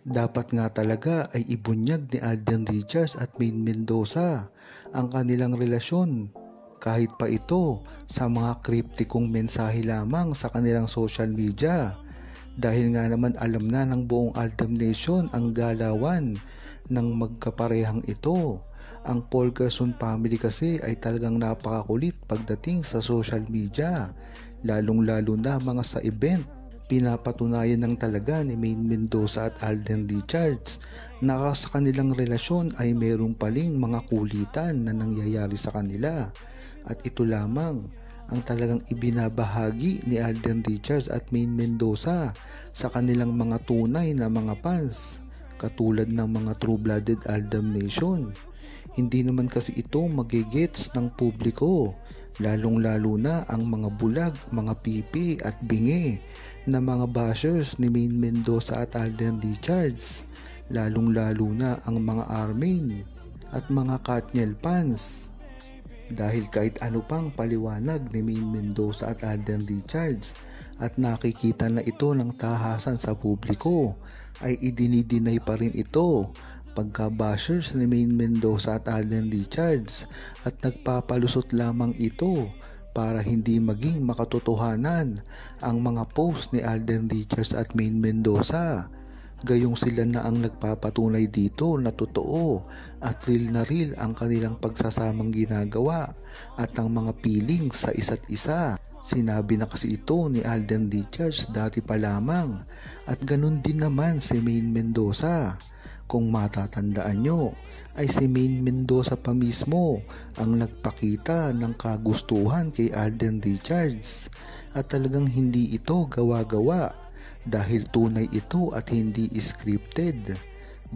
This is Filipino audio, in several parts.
Dapat nga talaga ay ibunyag ni Alden Richards at Maine Mendoza ang kanilang relasyon, kahit pa ito sa mga kriptikong mensahe lamang sa kanilang social media. Dahil nga naman alam na ng buong Aldam Nation ang galawan ng magkaparehang ito. Ang Fulkerson family kasi ay talagang napakakulit pagdating sa social media, lalong lalo na mga sa event. Pinapatunayan ng talaga ni Maine Mendoza at Alden Richards na sa kanilang relasyon ay mayroong paling mga kulitan na nangyayari sa kanila. At ito lamang ang talagang ibinabahagi ni Alden Richards at Maine Mendoza sa kanilang mga tunay na mga fans, katulad ng mga true-blooded Aldam Nation. Hindi naman kasi ito magigets ng publiko, lalong-lalo na ang mga bulag, mga pipi at bingi na mga bashers ni Maine Mendoza at Alden Richards, lalong-lalo na ang mga Armin at mga Katniel fans. Dahil kahit ano pang paliwanag ni Maine Mendoza at Alden Richards at nakikita na ito ng tahasan sa publiko, ay idinidinay pa rin ito pagka-bashers ni Maine Mendoza at Alden Richards, at nagpapalusot lamang ito para hindi maging makatotohanan ang mga post ni Alden Richards at Maine Mendoza. Gayong sila na ang nagpapatunay dito na totoo at real na real ang kanilang pagsasamang ginagawa at ang mga feelings sa isa't isa. Sinabi na kasi ito ni Alden Richards dati pa lamang, at ganun din naman si Maine Mendoza. Kung matatandaan nyo, ay si Maine Mendoza pa mismo ang nagpakita ng kagustuhan kay Alden Richards, at talagang hindi ito gawa-gawa dahil tunay ito at hindi scripted.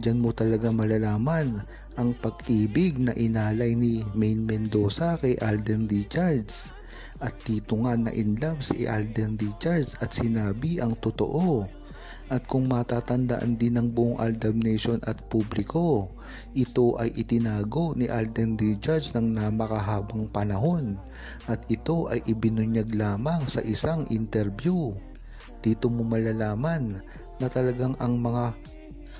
Diyan mo talaga malalaman ang pag-ibig na inalay ni Maine Mendoza kay Alden Richards, at dito nga na in love si Alden Richards at sinabi ang totoo. At kung matatandaan din ng buong Aldam Nation at publiko, ito ay itinago ni Alden Richards ng namakahabang panahon, at ito ay ibinunyag lamang sa isang interview. Dito mo malalaman na talagang ang mga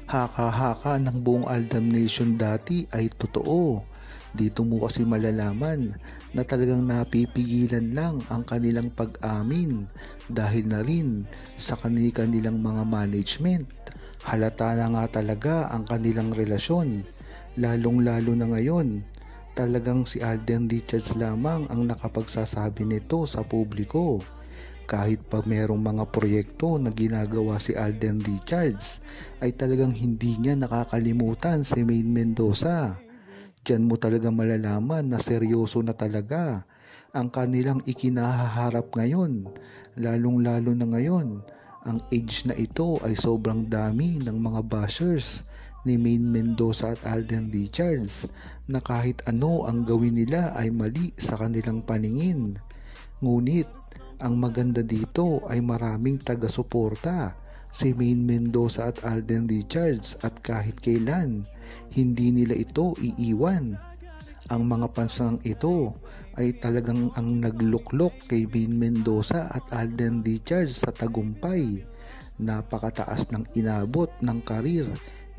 haka-haka ng buong Aldam Nation dati ay totoo. Dito mo kasi malalaman na talagang napipigilan lang ang kanilang pag-amin dahil na rin sa kanilang mga management. Halata na nga talaga ang kanilang relasyon, lalong-lalo na ngayon. Talagang si Alden Richards lamang ang nakapagsasabi nito sa publiko. Kahit pa merong mga proyekto na ginagawa si Alden Richards, ay talagang hindi niya nakakalimutan si Maine Mendoza. Diyan mo talaga malalaman na seryoso na talaga ang kanilang ikinahaharap ngayon, lalong-lalo na ngayon. Ang age na ito ay sobrang dami ng mga bashers ni Maine Mendoza at Alden Richards na kahit ano ang gawin nila ay mali sa kanilang paningin. Ngunit ang maganda dito ay maraming taga-suporta si Maine Mendoza at Alden Richards, at kahit kailan hindi nila ito iiwan. Ang mga pansang ito ay talagang ang nagluklok kay Maine Mendoza at Alden Richards sa tagumpay. Napakataas ng inabot ng karir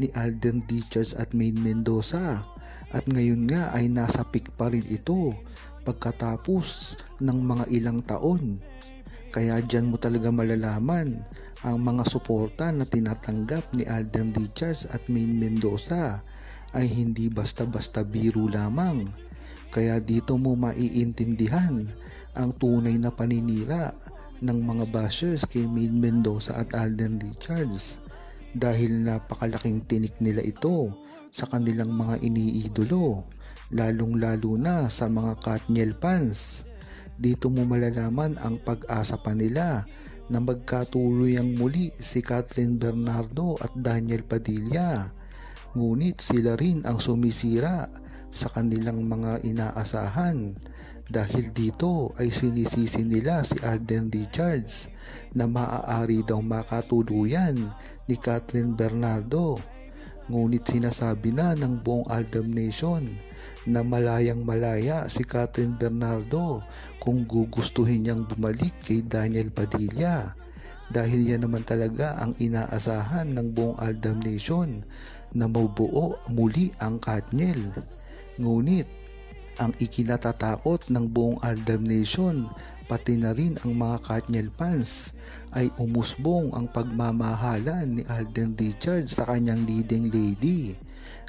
ni Alden Richards at Maine Mendoza, at ngayon nga ay nasa peak pa rin ito pagkatapos ng mga ilang taon. Kaya dyan mo talaga malalaman ang mga suporta na tinatanggap ni Alden Richards at Maine Mendoza ay hindi basta-basta biro lamang. Kaya dito mo maiintindihan ang tunay na paninira ng mga bashers kay Maine Mendoza at Alden Richards, dahil napakalaking tinik nila ito sa kanilang mga iniidolo, lalong-lalo na sa mga Katniel fans. Dito mo malalaman ang pag-asa pa nila na magkatuluyang muli si Kathryn Bernardo at Daniel Padilla. Ngunit sila rin ang sumisira sa kanilang mga inaasahan, dahil dito ay sinisisi nila si Alden Richards na maaari daw makatuluyan ni Kathryn Bernardo. Ngunit sinasabi na ng buong Aldam Nation na malayang malaya si Kathryn Bernardo kung gugustuhin niyang bumalik kay Daniel Padilla, dahil yan naman talaga ang inaasahan ng buong Aldam Nation na mabuo muli ang Katniel. Ngunit ang ikinatatakot ng buong Aldam Nation pati na rin ang mga Katniel fans ay umusbong ang pagmamahalan ni Alden Richards sa kanyang leading lady.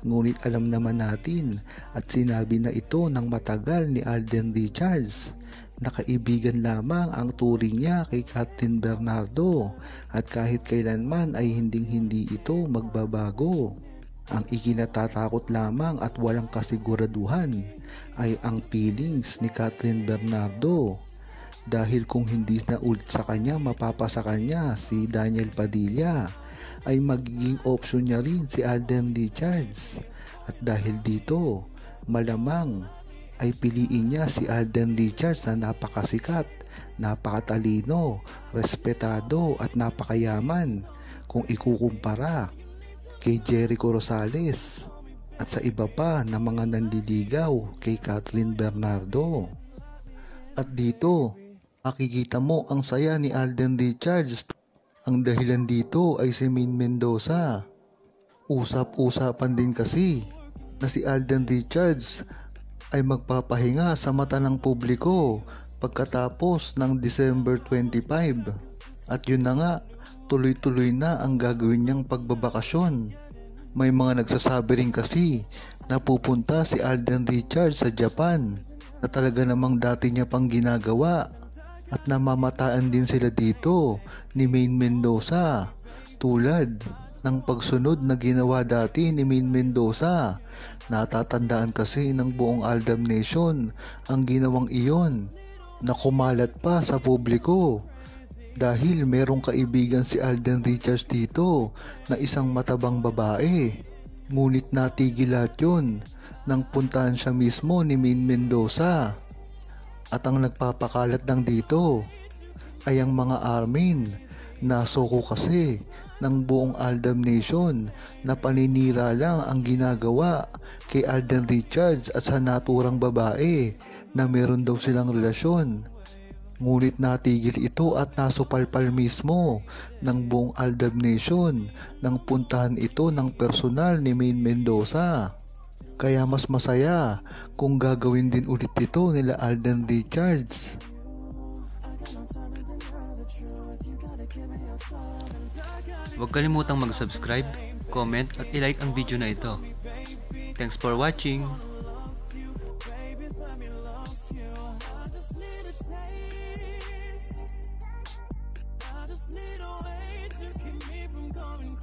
Ngunit alam naman natin at sinabi na ito ng matagal ni Alden Richards na kaibigan lamang ang turing niya kay Kathryn Bernardo at kahit kailanman ay hindi ito magbabago. Ang ikinatatakot lamang at walang kasiguraduhan ay ang feelings ni Kathryn Bernardo. Dahil kung hindi na ulit sa kanya mapapasa kanya si Daniel Padilla, ay magiging option niya rin si Alden Richards. At dahil dito, malamang ay piliin niya si Alden Richards na napakasikat, napakatalino, respetado at napakayaman kung ikukumpara kay Jericho Rosales at sa iba pa na mga nanliligaw kay Kathryn Bernardo. At dito, makikita mo ang saya ni Alden Richards. Ang dahilan dito ay si Maine Mendoza. Usap-usapan din kasi na si Alden Richards ay magpapahinga sa mata ng publiko pagkatapos ng December 25. At yun na nga, tuloy-tuloy na ang gagawin niyang pagbabakasyon. May mga nagsasabi rin kasi na pupunta si Alden Richards sa Japan na talaga namang dati niya pang ginagawa. At namamataan din sila dito ni Maine Mendoza tulad ng pagsunod na ginawa dati ni Maine Mendoza. Natatandaan kasi ng buong Aldam Nation ang ginawang iyon na kumalat pa sa publiko dahil merong kaibigan si Alden Richards dito na isang matabang babae. Ngunit natigil lahat yun nang puntahan siya mismo ni Maine Mendoza. At ang nagpapakalat lang dito ay ang mga armin na soko kasi ng buong Aldam Nation na paninira lang ang ginagawa kay Alden Richards at sa naturang babae na meron daw silang relasyon. Ngunit natigil ito at nasupalpal mismo ng buong Aldam Nation nang puntahan ito ng personal ni Maine Mendoza. Kaya mas masaya kung gagawin din ulit ito nila Alden Richards. Huwag kalimutang mag-subscribe, comment at i-like ang video na ito. Thanks for watching!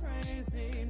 Crazy.